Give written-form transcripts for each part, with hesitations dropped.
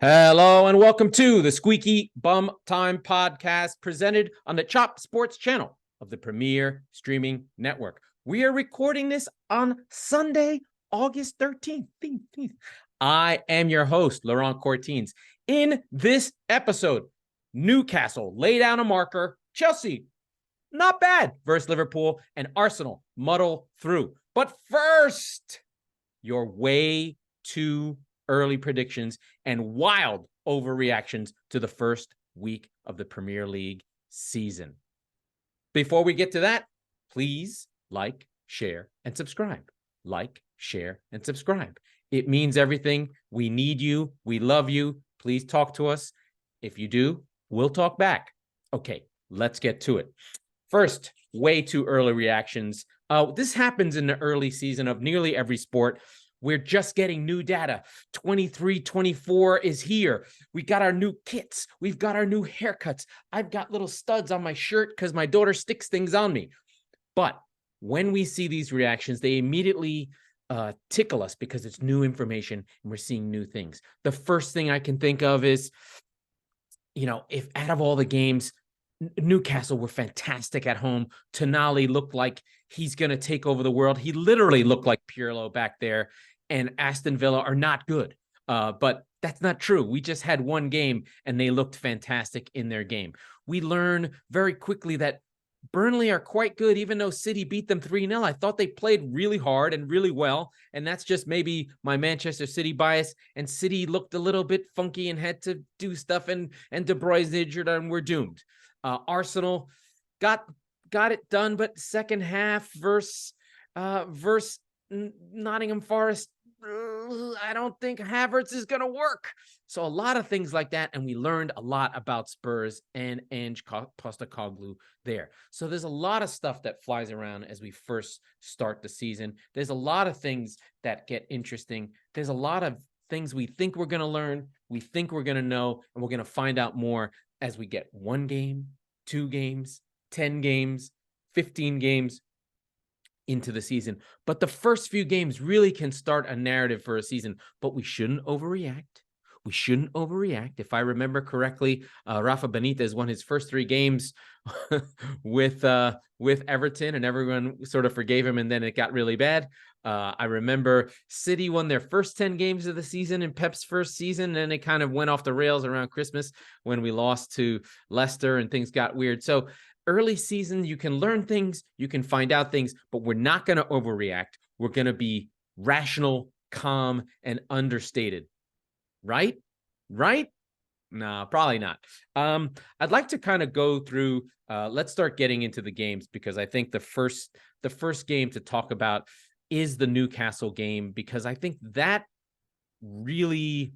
Hello and welcome to the Squeaky Bum Time podcast presented on the Chop Sports channel of the Premier Streaming Network. We are recording this on Sunday, August 13th. I am your host, Laurent Courtines. In this episode, Newcastle lay down a marker, Chelsea, not bad, versus Liverpool, and Arsenal muddle through. But first, your way to early predictions and wild overreactions to the first week of the Premier League season. Before we get to that, please like, share, and subscribe. Like, share, and subscribe. It means everything. We need you. We love you. Please talk to us. If you do, we'll talk back. Okay, let's get to it. First, way too early reactions. This happens in the early season of nearly every sport. We're just getting new data. 23-24 is here. We got our new kits. We've got our new haircuts. I've got little studs on my shirt because my daughter sticks things on me. But when we see these reactions, they immediately tickle us because it's new information and we're seeing new things. The first thing I can think of is, if out of all the games, Newcastle were fantastic at home. Tonali looked like he's going to take over the world. He literally looked like Pirlo back there. And Aston Villa are not good. But that's not true. We just had one game and they looked fantastic in their game. We learn very quickly that Burnley are quite good, even though City beat them 3-0. I thought they played really hard and really well. And that's just maybe my Manchester City bias. And City looked a little bit funky and had to do stuff. And De Bruyne's injured and we're doomed. Arsenal got it done, but second half versus Nottingham Forest, I don't think Havertz is going to work. So a lot of things like that. And we learned a lot about Spurs and Ange Postecoglou there. So there's a lot of stuff that flies around as we first start the season. There's a lot of things that get interesting. There's a lot of things we think we're going to learn. We think we're going to know, and we're going to find out more as we get 1 game, 2 games, 10 games, 15 games into the season. But the first few games really can start a narrative for a season, but we shouldn't overreact. We shouldn't overreact. If I remember correctly, Rafa Benitez won his first 3 games with Everton, and everyone sort of forgave him, and then it got really bad. I remember City won their first 10 games of the season in Pep's first season, and it kind of went off the rails around Christmas when we lost to Leicester and things got weird. So early season, you can learn things, you can find out things, but we're not going to overreact. We're going to be rational, calm, and understated. Right? No, probably not. I'd like to kind of go through, let's start getting into the games, because I think the first game to talk about is the Newcastle game, because I think that really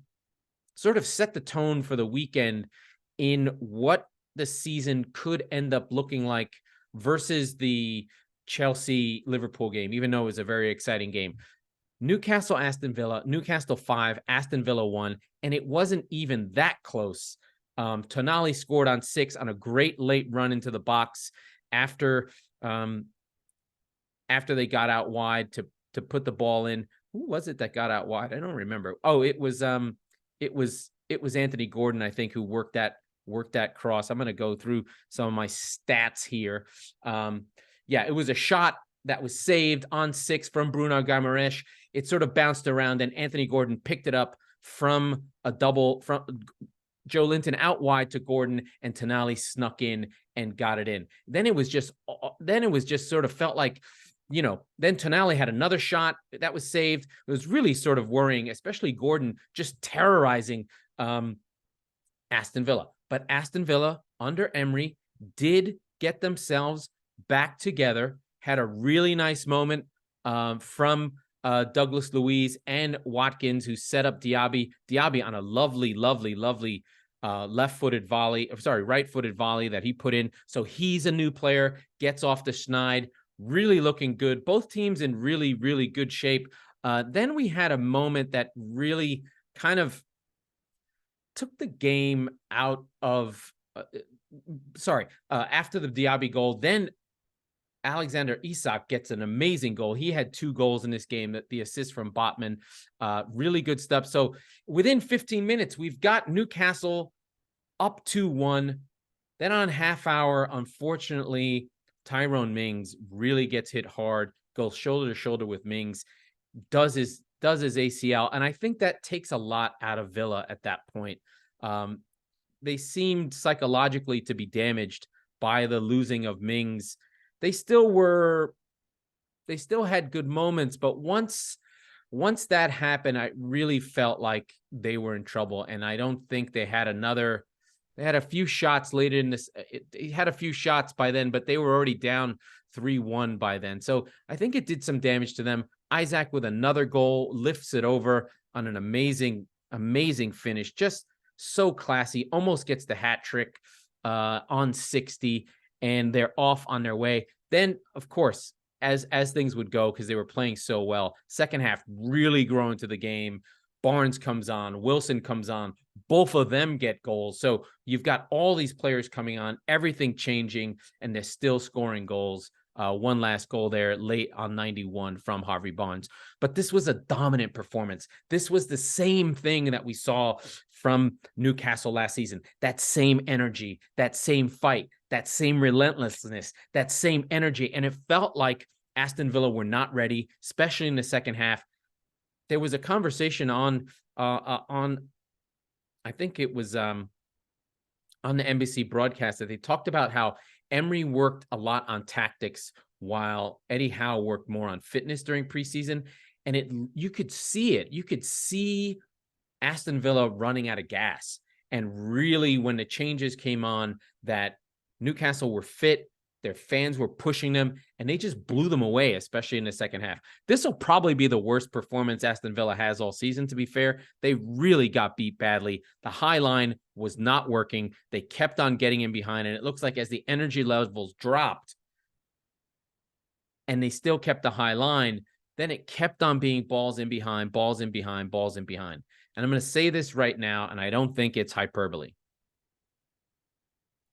sort of set the tone for the weekend in what the season could end up looking like versus the Chelsea-Liverpool game, even though it was a very exciting game. Newcastle, Aston Villa, Newcastle 5, Aston Villa 1, and it wasn't even that close. Tonali scored on 6 on a great late run into the box after they got out wide to put the ball in. Who was it that got out wide? I don't remember. Oh, it was Anthony Gordon, I think, who worked that cross. I'm going to go through some of my stats here. It was a shot that was saved on 6 from Bruno Guimaraes. It sort of bounced around, and Anthony Gordon picked it up from a double from Joe Linton out wide to Gordon, and Tonali snuck in and got it in. Then it was just sort of felt like, then Tonali had another shot that was saved. It was really sort of worrying, especially Gordon just terrorizing Aston Villa. But Aston Villa under Emery did get themselves back together, had a really nice moment from Douglas Luiz and Watkins, who set up Diaby on a lovely right-footed volley that he put in. So he's a new player, gets off the schneid, really looking good. Both teams in really, really good shape. Then we had a moment that really kind of took the game out of after the Diaby goal. Then Alexander Isak gets an amazing goal. He had 2 goals in this game, the assist from Botman. Really good stuff. So within 15 minutes, we've got Newcastle up 2-1. Then on half hour, unfortunately, Tyrone Mings really gets hit hard, goes shoulder to shoulder with Mings, does his ACL. And I think that takes a lot out of Villa at that point. They seemed psychologically to be damaged by the losing of Mings. They still had good moments, but once that happened, I really felt like they were in trouble. And I don't think they had a few shots later in this. They had a few shots by then, but they were already down 3-1 by then. So I think it did some damage to them. Isaac with another goal lifts it over on an amazing finish. Just so classy, almost gets the hat trick on 60, and they're off on their way. Then, of course, as things would go, because they were playing so well, second half really growing to the game. Barnes comes on, Wilson comes on, both of them get goals. So you've got all these players coming on, everything changing, and they're still scoring goals. One last goal there late on 91 from Harvey Barnes. But this was a dominant performance. This was the same thing that we saw from Newcastle last season. That same energy, that same fight, that same relentlessness, that same energy. And it felt like Aston Villa were not ready, especially in the second half. There was a conversation on I think it was on the NBC broadcast that they talked about how Emery worked a lot on tactics while Eddie Howe worked more on fitness during preseason. And you could see it. You could see Aston Villa running out of gas. And really, when the changes came on, that Newcastle were fit, their fans were pushing them, and they just blew them away, especially in the second half. This will probably be the worst performance Aston Villa has all season, to be fair. They really got beat badly. The high line was not working. They kept on getting in behind, and it looks like as the energy levels dropped, and they still kept the high line, then it kept on being balls in behind, balls in behind, balls in behind. And I'm going to say this right now, and I don't think it's hyperbole.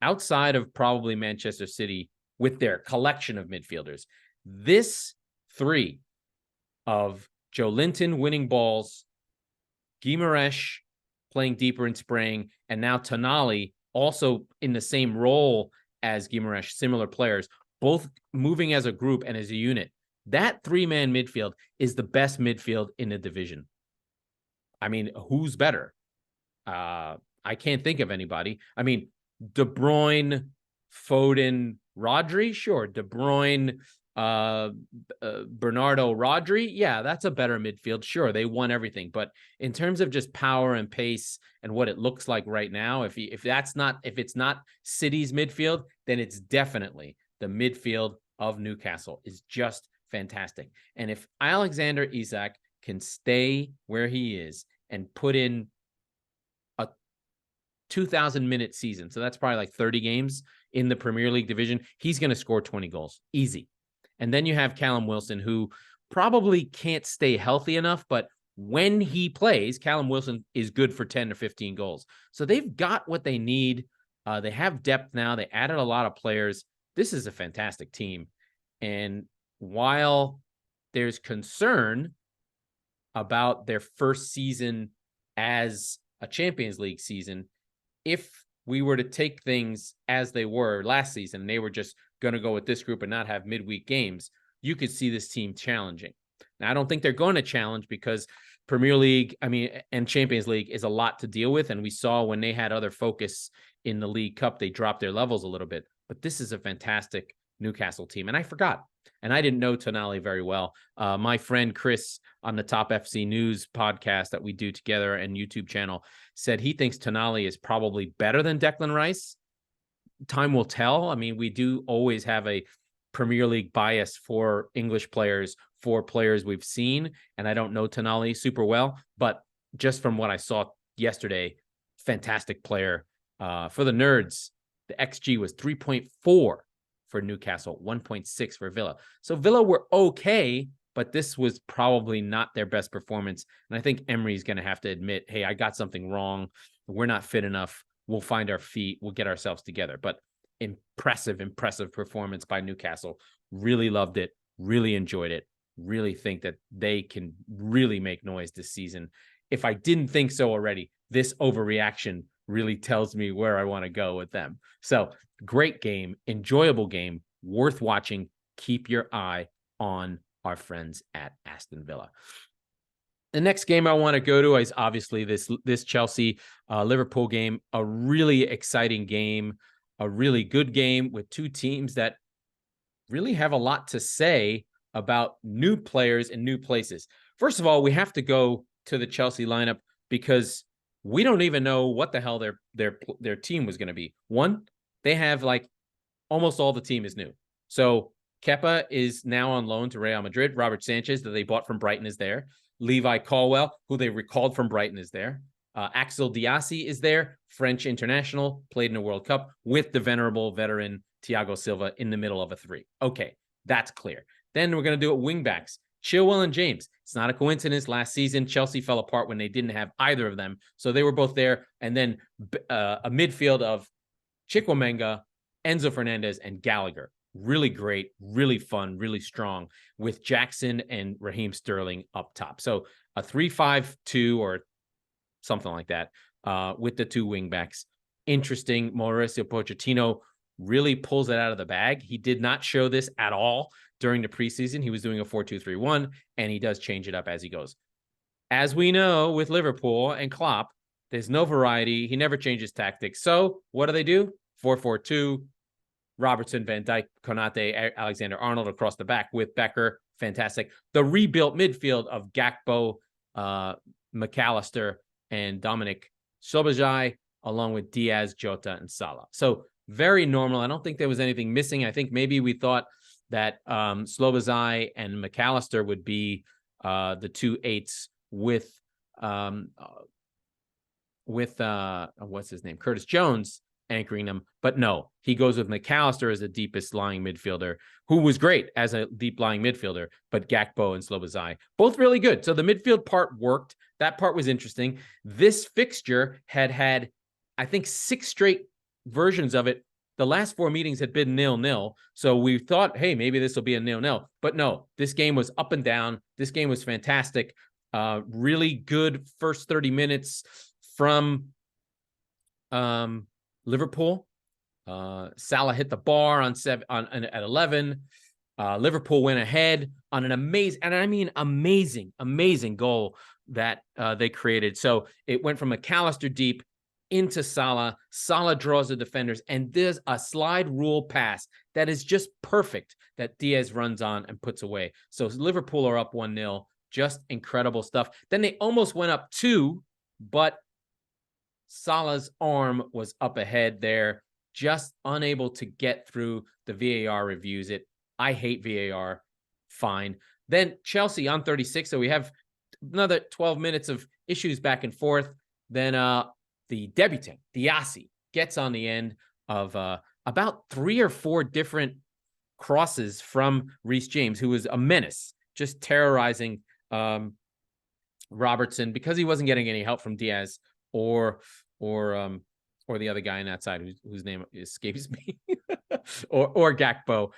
Outside of probably Manchester City, with their collection of midfielders, this three of Joe Linton winning balls, Guimaraes playing deeper and spraying, and now Tonali also in the same role as Guimaraes, similar players, both moving as a group and as a unit. That 3-man midfield is the best midfield in the division. I mean, who's better? I can't think of anybody. I mean, De Bruyne, Foden, Rodri, sure. De Bruyne, Bernardo, Rodri, yeah, that's a better midfield. Sure, they won everything, but in terms of just power and pace and what it looks like right now, if it's not City's midfield, then it's definitely the midfield of Newcastle is just fantastic. And if Alexander Isak can stay where he is and put in a 2,000-minute season, so that's probably like 30 games in the Premier League division, he's going to score 20 goals. Easy. And then you have Callum Wilson, who probably can't stay healthy enough, but when he plays, Callum Wilson is good for 10 or 15 goals. So they've got what they need. They have depth now. They added a lot of players. This is a fantastic team. And while there's concern about their first season as a Champions League season, if we were to take things as they were last season, and they were just going to go with this group and not have midweek games, you could see this team challenging. Now, I don't think they're going to challenge because Premier League, and Champions League is a lot to deal with. And we saw when they had other focus in the League Cup, they dropped their levels a little bit. But this is a fantastic Newcastle team. And I forgot, and I didn't know Tonali very well. My friend Chris on the Top FC News podcast that we do together and YouTube channel said he thinks Tonali is probably better than Declan Rice. Time will tell. I mean, we do always have a Premier League bias for English players, for players we've seen. And I don't know Tonali super well, but just from what I saw yesterday, fantastic player. For the nerds, the XG was 3.4 for Newcastle, 1.6 for Villa. So Villa were okay, but this was probably not their best performance. And I think Emery's going to have to admit, hey, I got something wrong. We're not fit enough. We'll find our feet. We'll get ourselves together. But impressive performance by Newcastle. Really loved it. Really enjoyed it. Really think that they can really make noise this season. If I didn't think so already, this overreaction really tells me where I want to go with them. So great game, enjoyable game, worth watching. Keep your eye on our friends at Aston Villa. The next game I want to go to is obviously this Chelsea Liverpool game, a really exciting game, a really good game with two teams that really have a lot to say about new players in new places. First of all, we have to go to the Chelsea lineup because we don't even know what the hell their team was going to be. One, they have like almost all the team is new. So Kepa is now on loan to Real Madrid. Robert Sanchez, that they bought from Brighton, is there. Levi Colwill, who they recalled from Brighton, is there. Axel Diassi is there, French international, played in a World Cup with the venerable veteran Thiago Silva in the middle of a three. Okay, that's clear. Then we're going to do it wingbacks. Chilwell and James. It's not a coincidence. Last season, Chelsea fell apart when they didn't have either of them. So they were both there. And then a midfield of Chukwuemeka, Enzo Fernandez, and Gallagher. Really great, really fun, really strong with Jackson and Raheem Sterling up top. So a 3-5-2 or something like that with the two wingbacks. Interesting. Mauricio Pochettino really pulls it out of the bag. He did not show this at all during the preseason. He was doing a 4-2-3-1, and he does change it up as he goes. As we know with Liverpool and Klopp, there's no variety. He never changes tactics. So what do? 4-4-2. Robertson, Van Dijk, Konate, Alexander-Arnold across the back with Becker. Fantastic. The rebuilt midfield of Gakpo, McAllister, and Dominic Szoboszlai, along with Diaz, Jota, and Salah. So very normal. I don't think there was anything missing. I think maybe we thought that Szoboszlai and McAllister would be the two eights with what's his name? Curtis Jones anchoring them. But no, he goes with McAllister as the deepest lying midfielder, who was great as a deep lying midfielder, but Gakpo and Szoboszlai, both really good. So the midfield part worked. That part was interesting. This fixture had, I think, 6 straight versions of it. The last 4 meetings had been 0-0. So we thought, hey, maybe this will be a 0-0. But no, this game was up and down. This game was fantastic. Really good first 30 minutes from Liverpool. Salah hit the bar at 11. Liverpool went ahead on an amazing goal that they created. So it went from McAllister deep into Salah. Salah draws the defenders, and there's a slide rule pass that is just perfect that Diaz runs on and puts away. So Liverpool are up 1-0. Just incredible stuff. Then they almost went up 2, but Salah's arm was up ahead there, just unable to get through. The VAR reviews it. I hate VAR. Fine. Then Chelsea on 36. So we have another 12 minutes of issues back and forth. Then the debutant, Diassi, gets on the end of about 3 or 4 different crosses from Reece James, who was a menace, just terrorizing Robertson because he wasn't getting any help from Diaz or the other guy on that side whose name escapes me, or Gakpo.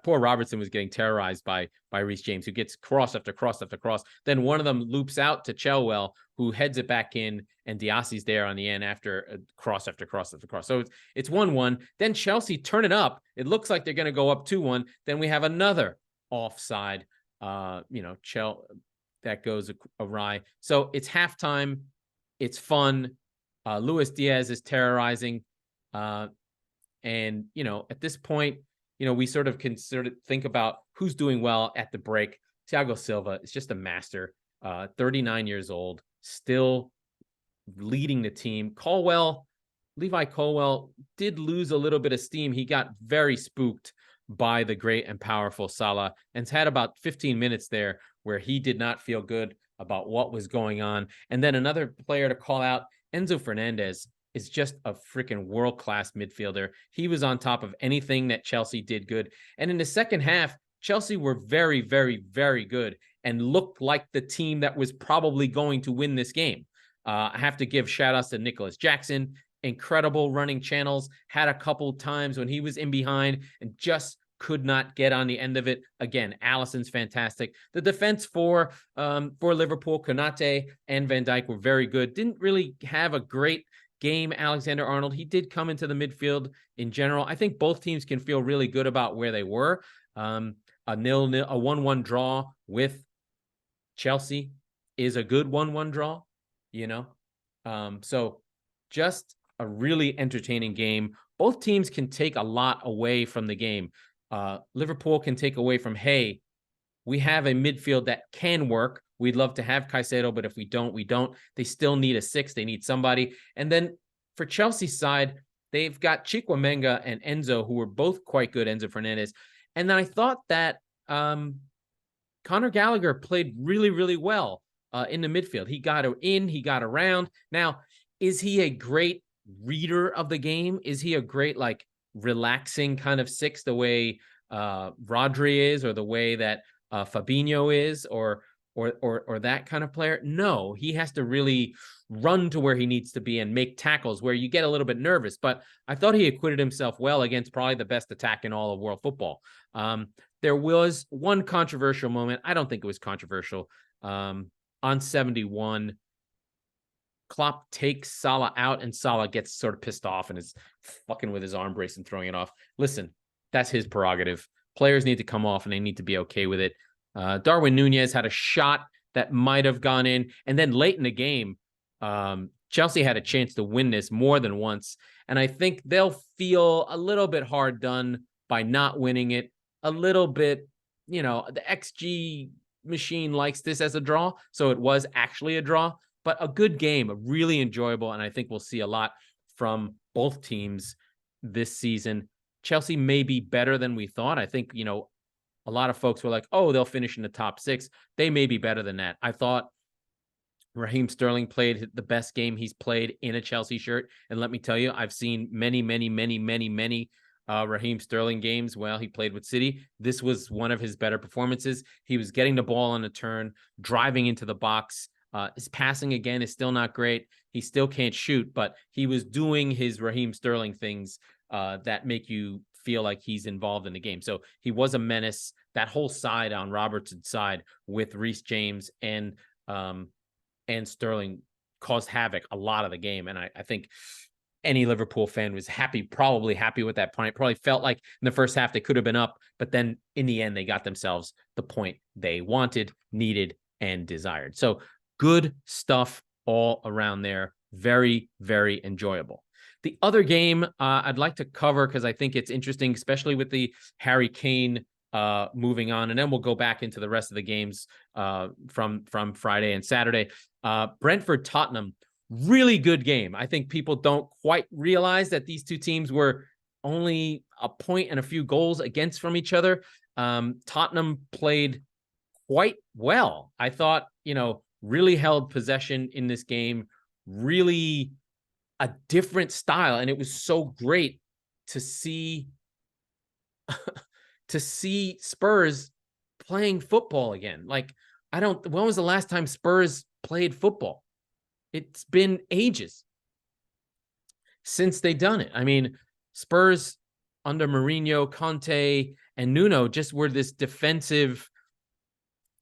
Poor Robertson was getting terrorized by Reece James, who gets cross after cross after cross. Then one of them loops out to Chilwell, who heads it back in, and Diassi's there on the end after cross after cross after cross. So it's 1-1. Then Chelsea turn it up. It looks like they're going to go up 2-1. Then we have another offside, that goes awry. So it's halftime. It's fun. Luis Diaz is terrorizing. And, at this point, we sort of can think about who's doing well at the break. Thiago Silva is just a master, 39 years old, still leading the team. Levi Colwill did lose a little bit of steam. He got very spooked by the great and powerful Salah and has had about 15 minutes there where he did not feel good about what was going on. And then another player to call out, Enzo Fernandez, is just a freaking world-class midfielder. He was on top of anything that Chelsea did good. And in the second half, Chelsea were very, very, very good and looked like the team that was probably going to win this game. I have to give shout-outs to Nicholas Jackson incredible running channels, had a couple times when he was in behind and just could not get on the end of it. Again, Alisson's fantastic. The defense for Liverpool, Konate and Van Dijk were very good. Didn't really have a great game, Alexander-Arnold. He did come into the midfield in general. I think both teams can feel really good about where they were. A 1-1 draw with Chelsea is a good 1-1 draw, you know? So just a really entertaining game. Both teams can take a lot away from the game. Liverpool can take away from, hey, we have a midfield that can work. We'd love to have Caicedo, but if we don't, we don't. They still need a 6. They need somebody. And then for Chelsea's side, they've got Chukwuemeka and Enzo, who were both quite good, Enzo Fernandez. And then I thought that Conor Gallagher played really, really well in the midfield. He got in, he got around. Now, is he a great reader of the game? Is he a great, like, relaxing kind of 6 the way Rodri is, or the way that Fabinho is, or that kind of player? No, he has to really run to where he needs to be and make tackles where you get a little bit nervous. But I thought he acquitted himself well against probably the best attack in all of world football. There was one controversial moment. I don't think it was controversial. On 71, Klopp takes Salah out, and Salah gets sort of pissed off and is fucking with his arm brace and throwing it off. Listen, that's his prerogative. Players need to come off, and they need to be okay with it. Darwin Nunez had a shot that might have gone in. And then late in the game, Chelsea had a chance to win this more than once. And I think they'll feel a little bit hard done by not winning it. A little bit, the XG machine likes this as a draw. So it was actually a draw, but a good game, a really enjoyable. And I think we'll see a lot from both teams this season. Chelsea may be better than we thought. I think, a lot of folks were like, oh, they'll finish in the top 6. They may be better than that. I thought Raheem Sterling played the best game he's played in a Chelsea shirt. And let me tell you, I've seen many Raheem Sterling games while he played with City. This was one of his better performances. He was getting the ball on a turn, driving into the box. His passing, again, is still not great. He still can't shoot, but he was doing his Raheem Sterling things that make you feel like he's involved in the game. So he was a menace. That whole side on Robertson's side with Reece James and Sterling caused havoc a lot of the game. And I think any Liverpool fan was probably happy with that point. Probably felt like in the first half they could have been up, but then in the end they got themselves the point they wanted, needed, and desired. So good stuff all around there. Very, very enjoyable. The other game I'd like to cover, because I think it's interesting, especially with the Harry Kane moving on, and then we'll go back into the rest of the games from Friday and Saturday. Brentford Tottenham, really good game. I think people don't quite realize that these two teams were only a point and a few goals against from each other. Tottenham played quite well. I thought, really held possession in this game, really a different style. And it was so great to see Spurs playing football again. Like, when was the last time Spurs played football? It's been ages since they done it. I mean, Spurs under Mourinho, Conte, and Nuno just were this defensive,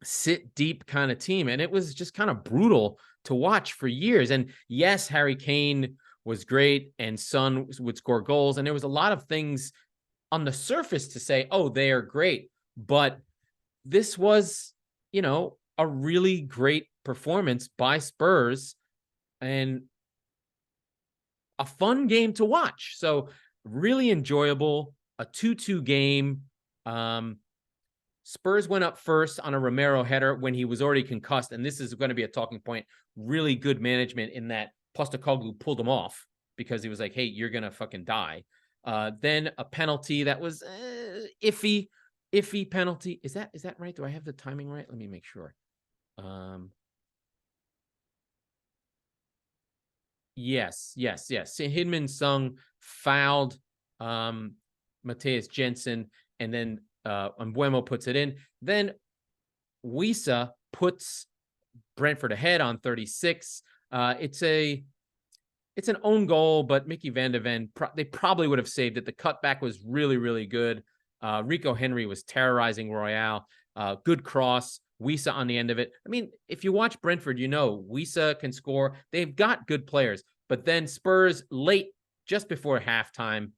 sit deep kind of team. And it was just kind of brutal to watch for years. And yes, Harry Kane was great and Son would score goals. And there was a lot of things on the surface to say, oh, they are great. But this was, a really great performance by Spurs and a fun game to watch. So really enjoyable, a 2-2 game. Spurs went up first on a Romero header when he was already concussed. And this is going to be a talking point. Really good management in that Postecoglou pulled him off because he was like, hey, you're going to fucking die. Then a penalty that was iffy penalty. Is that right? Do I have the timing right? Let me make sure. Yes. Hidman Sung fouled Matthias Jensen, and then Mbuemo puts it in. Then Wisa puts Brentford ahead on 36. It's a It's an own goal, but Mickey van de Ven, they probably would have saved it. The cutback was really, really good. Rico Henry was terrorizing Royale. Good cross. Wisa on the end of it. I mean, if you watch Brentford, you know Wisa can score. They've got good players. But then Spurs late, just before halftime,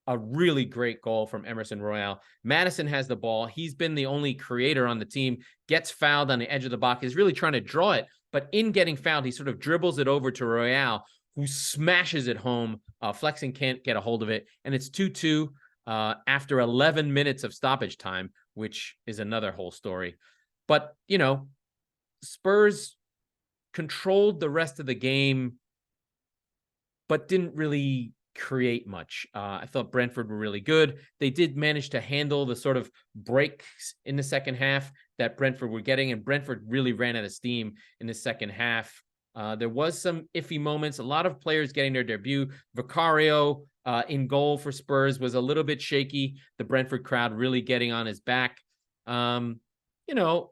a really great goal from Emerson Royale. Maddison has the ball. He's been the only creator on the team, gets fouled on the edge of the box. He's really trying to draw it. But in getting fouled, he sort of dribbles it over to Royale, who smashes it home. Flexing can't get a hold of it. And it's 2-2 after 11 minutes of stoppage time, which is another whole story. But, you know, Spurs controlled the rest of the game, but didn't really create much. I thought Brentford were really good. They did manage to handle the sort of breaks in the second half that Brentford were getting, and Brentford really ran out of steam in the second half. There was some iffy moments, a lot of players getting their debut. Vicario in goal for Spurs was a little bit shaky. The Brentford crowd really getting on his back. You know,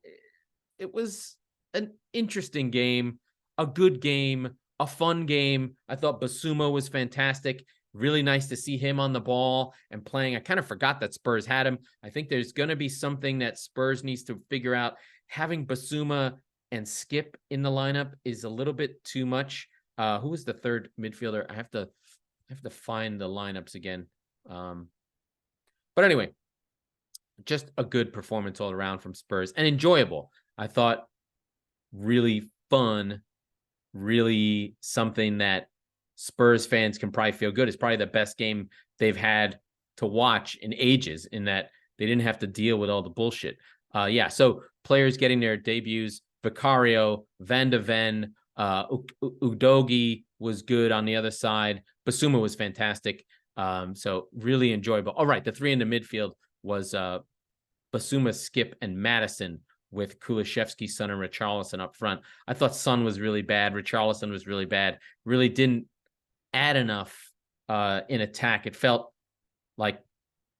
it was an interesting game, a good game, a fun game. I thought Basuma was fantastic. Really nice to see him on the ball and playing. I kind of forgot that Spurs had him. I think there's going to be something that Spurs needs to figure out. Having Basuma and Skip in the lineup is a little bit too much. Who was the third midfielder? I have to find the lineups again. But anyway, just a good performance all around from Spurs and enjoyable. I thought really fun, really something that Spurs fans can probably feel good. It's probably the best game they've had to watch in ages, in that they didn't have to deal with all the bullshit. So players getting their debuts. Vicario, Van de Ven, Udogie was good on the other side. Basuma was fantastic. So really enjoyable. All right, the three in the midfield was Basuma, Skip, and Maddison, with Kulishevsky, Son, and Richarlison up front. I thought Son was really bad. Richarlison was really bad. Really didn't add enough in attack. It felt like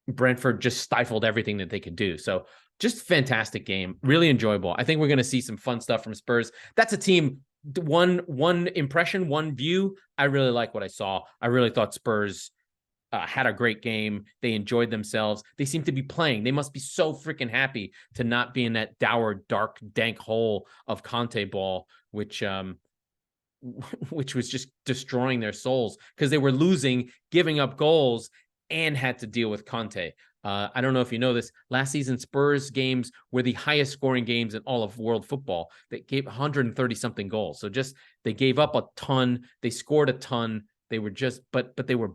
Brentford just stifled everything that they could do. So just fantastic game. Really enjoyable. I think we're going to see some fun stuff from Spurs. That's a team, one impression, one view. I really like what I saw. I really thought Spurs had a great game. They enjoyed themselves. They seem to be playing. They must be so freaking happy to not be in that dour, dark, dank hole of Conte ball, which was just destroying their souls, because they were losing, giving up goals, and had to deal with Conte. I don't know if you know this. Last season, Spurs games were the highest scoring games in all of world football. They gave 130 something goals. So just, they gave up a ton. They scored a ton. They were just, but they were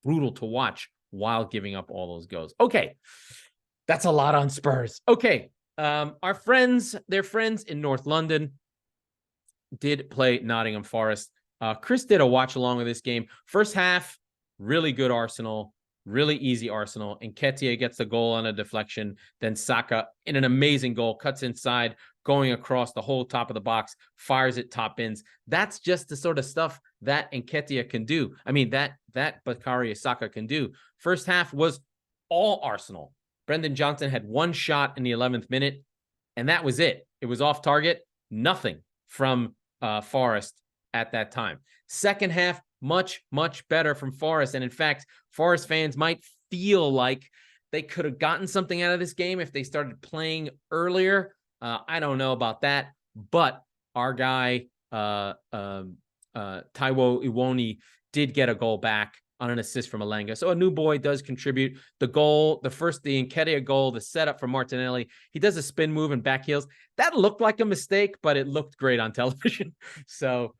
brutal to watch while giving up all those goals. Okay. That's a lot on Spurs. Okay. Their friends in North London did play Nottingham Forest. Chris did a watch along with this game. First half, really good Arsenal, really easy Arsenal. Nketiah gets the goal on a deflection. Then Saka, in an amazing goal, cuts inside, going across the whole top of the box, fires it top bins. That's just the sort of stuff that Nketiah can do. I mean, that Bukayo Saka can do. First half was all Arsenal. Brendan Johnson had one shot in the 11th minute, and that was it. It was off target. Nothing from Forest at that time. Second half, much, much better from Forest. And in fact, Forest fans might feel like they could have gotten something out of this game if they started playing earlier. I don't know about that, but our guy, Taiwo Iwoni, did get a goal back on an assist from Alenga. So a new boy does contribute. The goal, the Nketiah goal, the setup for Martinelli, he does a spin move and back heels. That looked like a mistake, but it looked great on television. So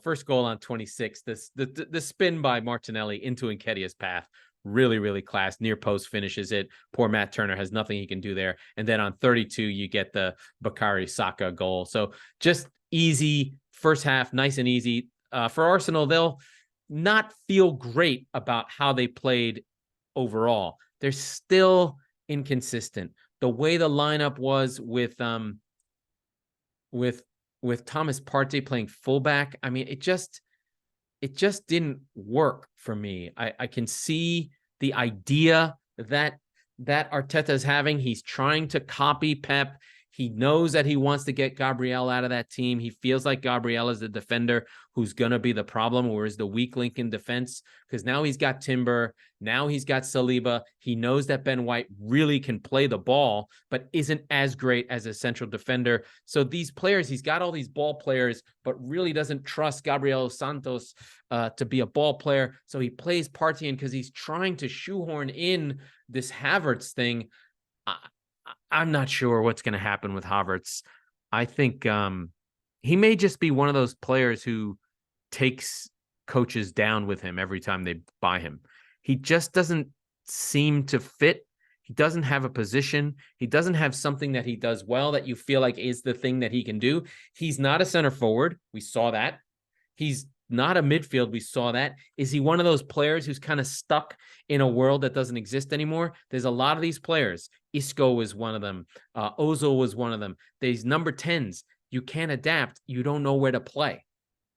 first goal on 26, the spin by Martinelli into Nketiah's path. Really, really class. Near post finishes it. Poor Matt Turner has nothing he can do there. And then on 32, you get the Bukayo Saka goal. So just easy first half, nice and easy. For Arsenal, they'll not feel great about how they played overall. They're still inconsistent. The way the lineup was with Thomas Partey playing fullback, I mean, it just didn't work for me. I can see the idea that Arteta's having. He's trying to copy Pep. He knows that he wants to get Gabriel out of that team. He feels like Gabriel is the defender who's going to be the problem, or is the weak link in defense, because now he's got Timber. Now he's got Saliba. He knows that Ben White really can play the ball, but isn't as great as a central defender. So these players, he's got all these ball players, but really doesn't trust Gabriel Santos to be a ball player. So he plays Partey because he's trying to shoehorn in this Havertz thing. I'm not sure what's going to happen with Havertz. I think he may just be one of those players who takes coaches down with him every time they buy him. He just doesn't seem to fit. He doesn't have a position. He doesn't have something that he does well that you feel like is the thing that he can do. He's not a center forward. We saw that. He's not a midfield. We saw that. Is he one of those players who's kind of stuck in a world that doesn't exist anymore? There's a lot of these players. Isco was one of them. Ozil was one of them. These number 10s, you can't adapt. You don't know where to play.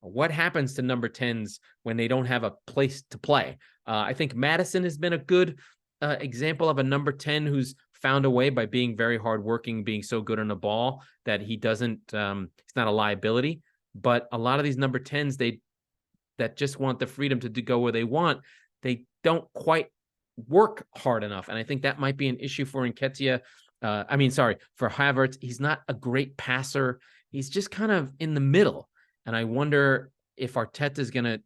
What happens to number 10s when they don't have a place to play? I think Maddison has been a good example of a number 10 who's found a way by being very hardworking, being so good on the ball that he doesn't, he's not a liability. But a lot of these number 10s, that just want the freedom to go where they want, they don't quite work hard enough. And I think that might be an issue for Nketiah. For Havertz. He's not a great passer. He's just kind of in the middle. And I wonder if Arteta is going to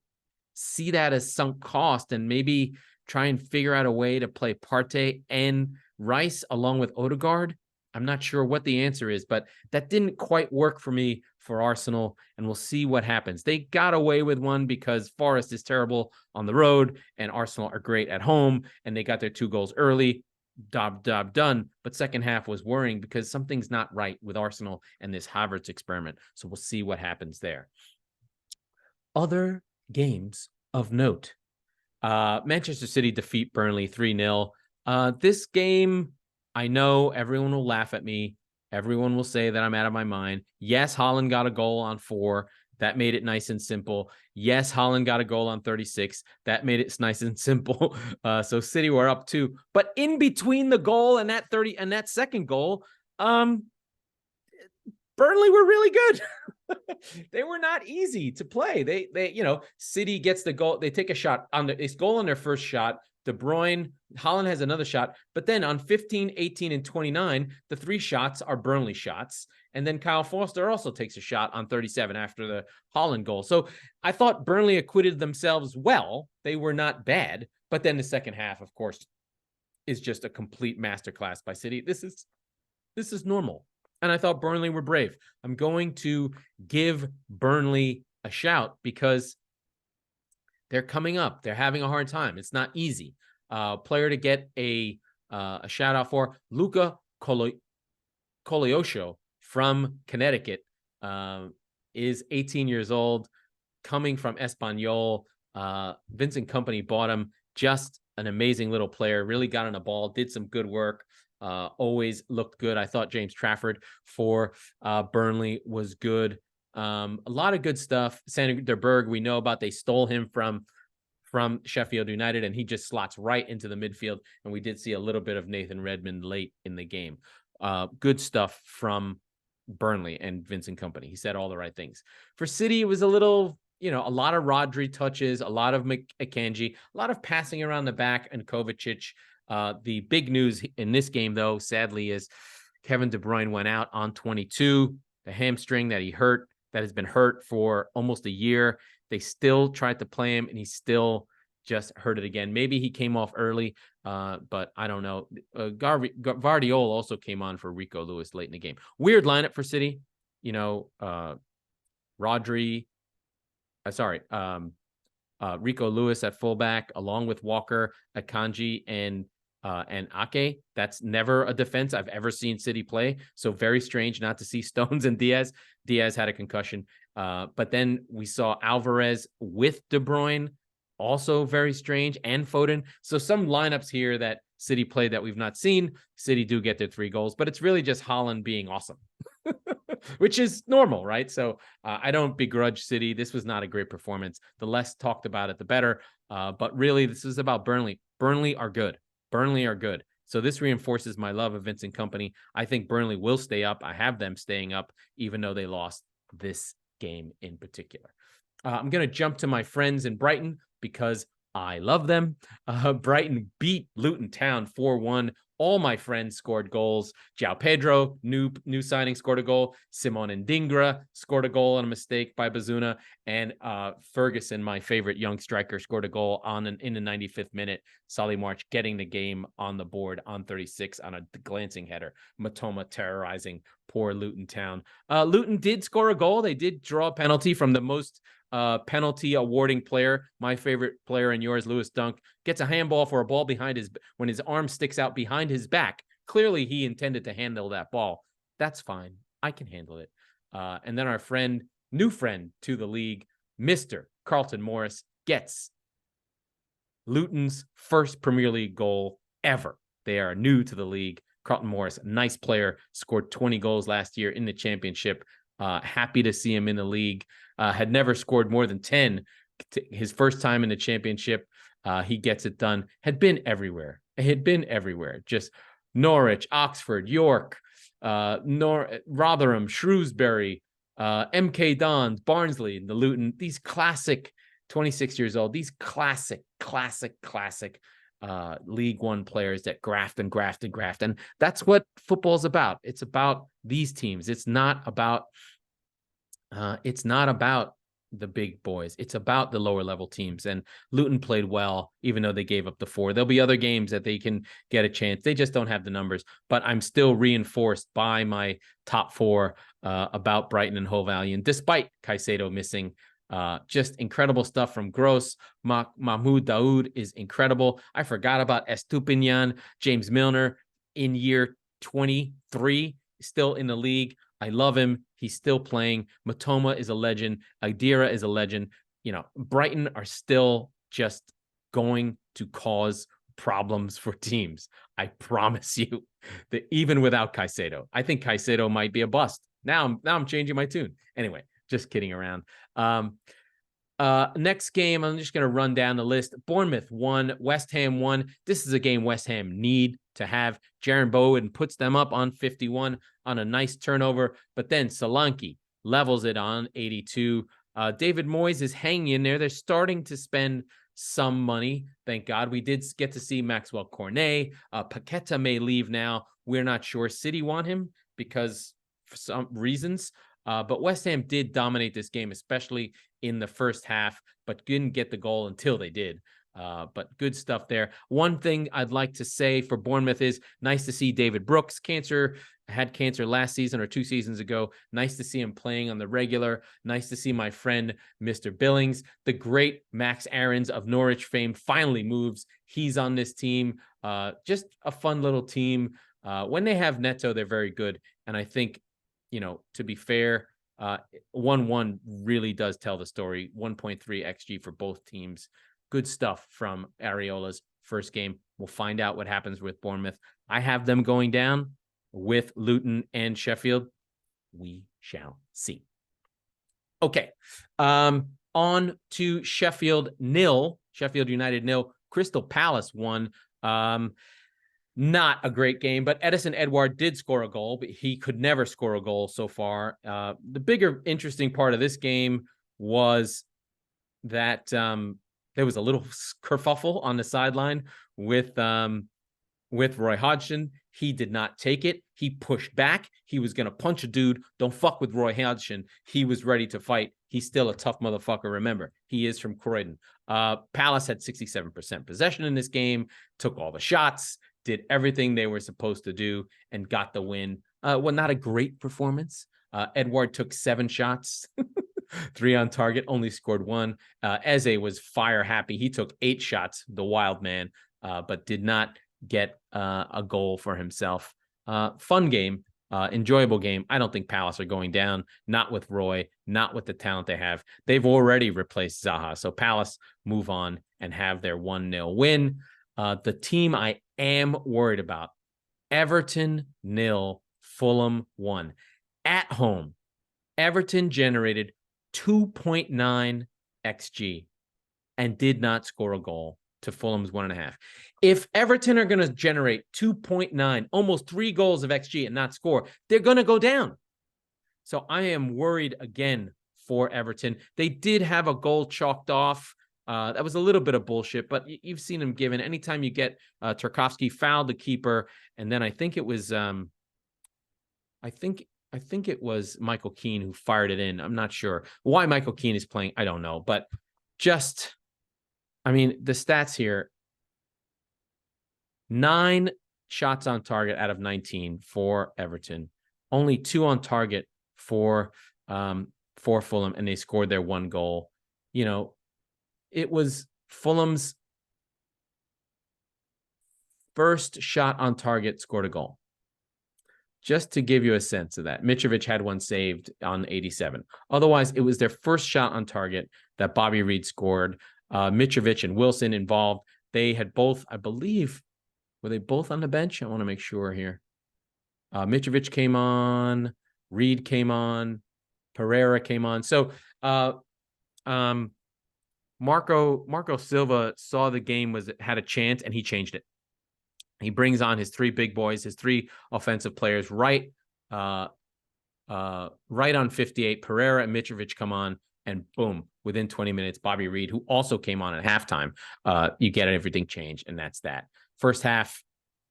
see that as sunk cost and maybe try and figure out a way to play Partey and Rice along with Odegaard. I'm not sure what the answer is, but that didn't quite work for me for Arsenal, and we'll see what happens. They got away with one because Forest is terrible on the road and Arsenal are great at home, and they got their 2 goals early. Job done. But second half was worrying because something's not right with Arsenal and this Havertz experiment. So we'll see what happens there. Other games of note. Manchester City defeat Burnley 3-0. This game, I know everyone will laugh at me. Everyone will say that I'm out of my mind. Yes, Haaland got a goal on 4. That made it nice and simple. Yes, Haaland got a goal on 36. That made it nice and simple. So City were up 2. But in between the goal and that 30 and that second goal, Burnley were really good. They were not easy to play. They City gets the goal. They take a shot on it's goal on their first shot. De Bruyne, Haaland has another shot, but then on 15, 18, and 29, the 3 shots are Burnley shots. And then Kyle Foster also takes a shot on 37 after the Haaland goal. So I thought Burnley acquitted themselves well. They were not bad. But then the second half, of course, is just a complete masterclass by City. This is normal. And I thought Burnley were brave. I'm going to give Burnley a shout because they're coming up. They're having a hard time. It's not easy. Player to get a shout out for, Luca Koleosho from Connecticut, is 18 years old, coming from Espanyol. Vincent Kompany bought him. Just an amazing little player. Really got on the ball. Did some good work. Always looked good. I thought James Trafford for Burnley was good. A lot of good stuff. Sander Berg, we know about. They stole him from Sheffield United, and he just slots right into the midfield. And we did see a little bit of Nathan Redmond late in the game. Good stuff from Burnley and Vincent Kompany. He said all the right things. For City, it was a little, a lot of Rodri touches, a lot of Akanji, a lot of passing around the back, and Kovacic. The big news in this game, though, sadly, is Kevin De Bruyne went out on 22, the hamstring that has been hurt for almost a year. They still tried to play him, and he still just hurt it again. Maybe he came off early, but I don't know. Vardiol also came on for Rico Lewis late in the game. Weird lineup for City. Rico Lewis at fullback, along with Walker, Akanji, and Ake. That's never a defense I've ever seen City play. So very strange not to see Stones and Diaz. Diaz had a concussion. But then we saw Alvarez with De Bruyne, also very strange, and Foden. So some lineups here that City played that we've not seen. City do get their 3 goals, but it's really just Haaland being awesome, which is normal, right? So I don't begrudge City. This was not a great performance. The less talked about it, the better. But really, this is about Burnley. Burnley are good. So this reinforces my love of Vincent Kompany. I think Burnley will stay up. I have them staying up, even though they lost this game in particular. I'm going to jump to my friends in Brighton because I love them. Brighton beat Luton Town 4-1. All my friends scored goals. João Pedro, new signing, scored a goal. Simon Ndingra scored a goal on a mistake by Bazuna. And Ferguson, my favorite young striker, scored a goal in the 95th minute. Solly March getting the game on the board on 36 on a glancing header. Matoma terrorizing poor Luton Town. Luton did score a goal. They did draw a penalty from the most penalty awarding player. My favorite player and yours, Lewis Dunk, gets a handball for a ball behind when his arm sticks out behind his back. Clearly he intended to handle that ball. That's fine. I can handle it. And then our new friend to the league, Mr. Carlton Morris, gets Luton's first Premier League goal ever. They are new to the league. Carlton Morris, nice player, scored 20 goals last year in the championship. Happy to see him in the league. Had never scored more than 10. His first time in the championship, he gets it done. Had been everywhere. Just Norwich, Oxford, York, Rotherham, Shrewsbury, MK Dons, Barnsley, the Luton. These classic, 26 years old, these classic League One players that graft. And that's what football's about. It's about these teams. It's not about the big boys. It's about the lower level teams. And Luton played well, even though they gave up the 4. There'll be other games that they can get a chance. They just don't have the numbers. But I'm still reinforced by my top 4 about Brighton and Hove Albion, despite Caicedo missing. Just incredible stuff from Gross. Mahmoud Daoud is incredible. I forgot about Estupinian. James Milner in year 23, still in the league. I love him. He's still playing. Matoma is a legend. Idira is a legend. Brighton are still just going to cause problems for teams. I promise you that even without Caicedo, I think Caicedo might be a bust. Now I'm changing my tune. Anyway, just kidding around. Next game, I'm just going to run down the list. Bournemouth won, West Ham won. This is a game West Ham need to have. Jaron Bowen puts them up on 51 on a nice turnover, but then Solanke levels it on 82. David Moyes is hanging in there. They're starting to spend some money. Thank God. We did get to see Maxwell Cornet. Paqueta may leave now. We're not sure. City want him because for some reasons. But West Ham did dominate this game, especially in the first half, but didn't get the goal until they did. But good stuff there. One thing I'd like to say for Bournemouth is nice to see David Brooks. Had cancer last season or 2 seasons ago. Nice to see him playing on the regular. Nice to see my friend, Mr. Billings. The great Max Aarons of Norwich fame finally moves. He's on this team. Just a fun little team. When they have Neto, they're very good. And I think, to be fair, 1-1 really does tell the story. 1.3 XG for both teams. Good stuff from Areola's first game. We'll find out what happens with Bournemouth. I have them going down with Luton and Sheffield. We shall see. Okay. On to Sheffield United 0. Crystal Palace 1. Not a great game, but Edison Edouard did score a goal, but he could never score a goal so far. The bigger interesting part of this game was that there was a little kerfuffle on the sideline with Roy Hodgson. He did not take it. He pushed back. He was going to punch a dude. Don't fuck with Roy Hodgson. He was ready to fight. He's still a tough motherfucker. Remember, he is from Croydon. Palace had 67% possession in this game, took all the shots, did everything they were supposed to do, and got the win. Well, not a great performance. Edouard took 7 shots, 3 on target, only scored 1. Eze was fire happy. He took 8 shots, the wild man, but did not get a goal for himself. Fun game, enjoyable game. I don't think Palace are going down, not with Roy, not with the talent they have. They've already replaced Zaha. So Palace move on and have their 1-0 win. The team I am worried about, Everton 0, Fulham 1. At home, Everton generated 2.9 XG and did not score a goal. to Fulham's 1.5. If Everton are going to generate 2.9, almost 3 goals of XG and not score, they're going to go down. So I am worried again for Everton. They did have a goal chalked off. That was a little bit of bullshit, but you've seen him given. Anytime you get Tarkowski fouled the keeper, and then I think it was I think it was Michael Keane who fired it in. I'm not sure why Michael Keane is playing. I don't know, but just, I mean, the stats here: 9 shots on target out of 19 for Everton, only 2 on target for Fulham, and they scored their 1 goal. You know, it was Fulham's first shot on target scored a goal. Just to give you a sense of that, Mitrovic had 1 saved on 87. Otherwise, it was their first shot on target that Bobby Reed scored. Mitrovic and Wilson involved. They had both, I believe, were they both on the bench? I want to make sure here. Mitrovic came on, Reed came on, Pereira came on. So Marco Silva saw the game had a chance, and he changed it. He brings on his 3 big boys, his 3 offensive players, right on 58. Pereira and Mitrovic come on, and boom, within 20 minutes, Bobby Reed, who also came on at halftime, you get everything changed, and that's that. First half,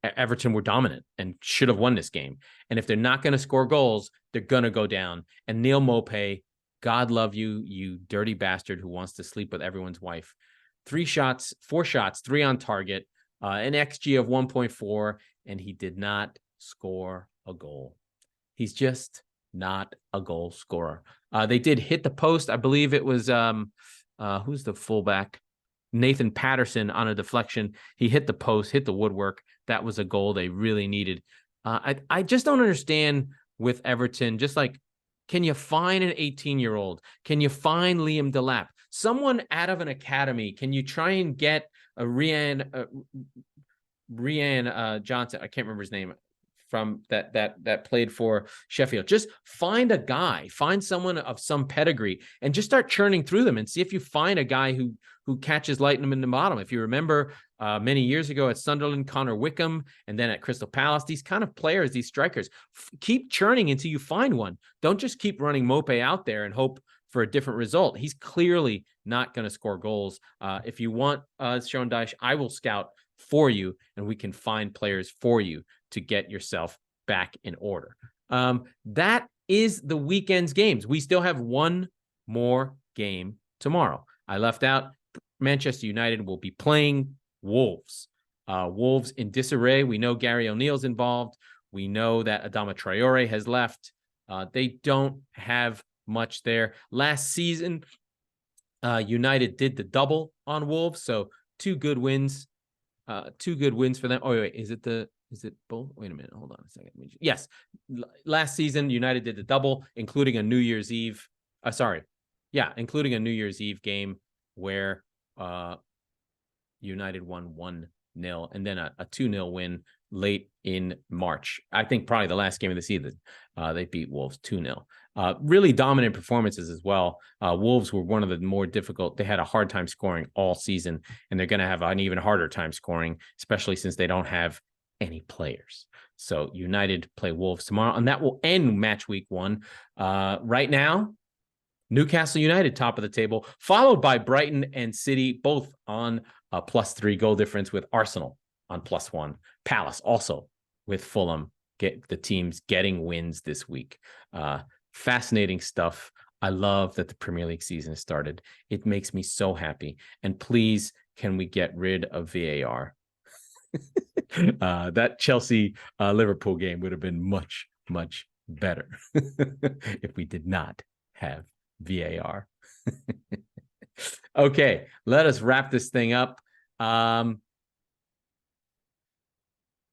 Everton were dominant and should have won this game. And if they're not going to score goals, they're going to go down. And Neil Maupay, God love you, you dirty bastard who wants to sleep with everyone's wife. 4 shots, 3 on target, an XG of 1.4, and he did not score a goal. He's just not a goal scorer. They did hit the post. I believe it was, who's the fullback? Nathan Patterson on a deflection. He hit the post, hit the woodwork. That was a goal they really needed. I just don't understand with Everton, just like, can you find an 18-year-old? Can you find Liam Delap? Someone out of an academy? Can you try and get a Rian Johnson? I can't remember his name, from that played for Sheffield. Just find a guy, find someone of some pedigree, and just start churning through them and see if you find a guy who catches lightning in the bottom. If you remember many years ago at Sunderland, Connor Wickham, and then at Crystal Palace, these kind of players, these strikers, keep churning until you find one. Don't just keep running Maupay out there and hope for a different result. He's clearly not going to score goals. If you want Sean Dyche, I will scout for you, and we can find players for you to get yourself back in order. That is the weekend's games. We still have 1 more game tomorrow. I left out Manchester United will be playing Wolves. Wolves in disarray. We know Gary O'Neill's involved. We know that Adama Traore has left. They don't have much there. Last season, United did the double on Wolves, so 2 good wins. 2 good wins for them. Oh, wait, is it both? Wait a minute. Hold on a second. Yes. Last season, United did the double, including a New Year's Eve. Including a New Year's Eve game where United won 1-0, and then a 2-0 win late in March. I think probably the last game of the season, they beat Wolves 2-0. Really dominant performances as well. Wolves were one of the more difficult. They had a hard time scoring all season, and they're going to have an even harder time scoring, especially since they don't have any players. So United play Wolves tomorrow, and that will end match week 1. Right now, Newcastle United top of the table, followed by Brighton and City, both on a +3 goal difference, with Arsenal on +1. Palace also with Fulham, get the teams getting wins this week. Fascinating stuff. I love that the Premier League season has started. It makes me so happy. And please, can we get rid of VAR? That Chelsea Liverpool game would have been much, much better if we did not have VAR. Okay, let us wrap this thing up.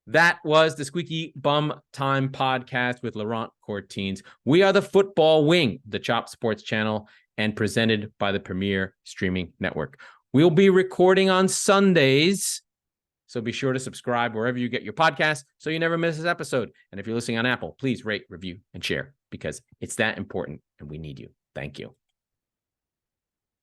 That was the Squeaky Bum Time podcast with Laurent Courtines. We are the football wing, the Chop Sports channel, and presented by the Premier Streaming Network. We'll be recording on Sundays, so be sure to subscribe wherever you get your podcasts so you never miss this episode. And if you're listening on Apple, please rate, review, and share, because it's that important and we need you. Thank you.